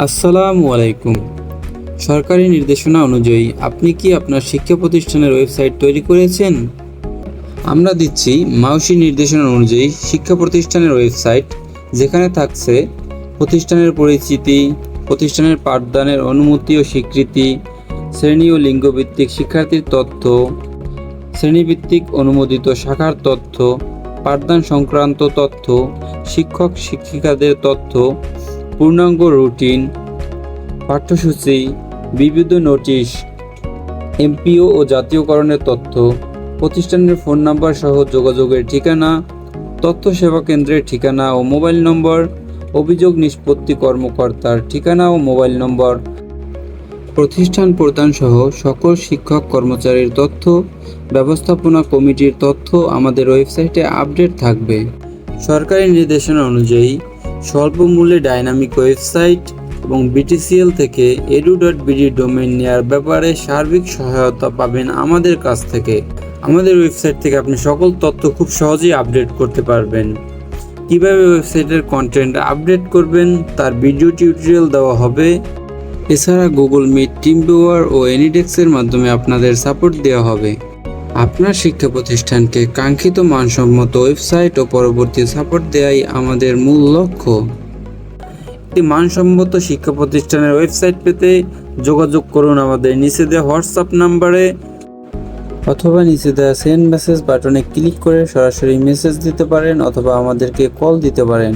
আসসালামু আলাইকুম। সরকারি নির্দেশনা অনুযায়ী আপনি কি আপনার শিক্ষা প্রতিষ্ঠানের ওয়েবসাইট তৈরি করেছেন? আমরা দিচ্ছি মাউসি নির্দেশনা অনুযায়ী শিক্ষা প্রতিষ্ঠানের ওয়েবসাইট, যেখানে থাকছে প্রতিষ্ঠানের পরিচিতি, প্রতিষ্ঠানের পাঠদানের অনুমতি ও স্বীকৃতি, শ্রেণী ও লিঙ্গভিত্তিক শিক্ষার্থীর তথ্য, শ্রেণীভিত্তিক অনুমোদিত শাখার তথ্য, পাঠদান সংক্রান্ত তথ্য, শিক্ষক শিক্ষিকাদের তথ্য, পূর্ণাঙ্গ রুটিন, পাঠ্যসূচি, বিবিধ নোটিশ, এমপিও ও জাতীয়করণের তথ্য, প্রতিষ্ঠানের ফোন নাম্বার সহ যোগাযোগের ঠিকানা, তথ্য সেবা কেন্দ্রের ঠিকানা ও মোবাইল নম্বর, অভিযোগ নিষ্পত্তি কর্মকর্তার ঠিকানা ও মোবাইল নম্বর, প্রতিষ্ঠান প্রধান সহ সকল শিক্ষক কর্মচারীর তথ্য, ব্যবস্থাপনা কমিটির তথ্য আমাদের ওয়েবসাইটে আপডেট থাকবে। সরকারি নির্দেশনা অনুযায়ী স্বল্প মূল্যে ডাইনামিক ওয়েবসাইট এবং বিটিসিএল থেকে edu.bd ডোমেইন নেওয়ার ব্যাপারে সার্বিক সহায়তা পাবেন আমাদের কাছ থেকে। আমাদের ওয়েবসাইট থেকে আপনি সকল তথ্য খুব সহজেই আপডেট করতে পারবেন। কিভাবে ওয়েবসাইটের কন্টেন্ট আপডেট করবেন তার ভিডিও টিউটোরিয়াল দেওয়া হবে। এছাড়া গুগল মিট, টিমভিউয়ার ও এনিডেস্কের মাধ্যমে আপনাদের সাপোর্ট দেওয়া হবে। আপনার শিক্ষা প্রতিষ্ঠানকে কাঙ্ক্ষিত মানসম্মত ওয়েবসাইট ও পরবর্তী সাপোর্ট দেওয়াই আমাদের মূল লক্ষ্য। একটি মানসম্মত শিক্ষা প্রতিষ্ঠানের ওয়েবসাইট পেতে যোগাযোগ করুন আমাদের নিচে দেওয়া হোয়াটসঅ্যাপ নাম্বারে, অথবা নিচে দেওয়া সেন্ড মেসেজ বাটনে ক্লিক করে সরাসরি মেসেজ দিতে পারেন, অথবা আমাদেরকে কল দিতে পারেন।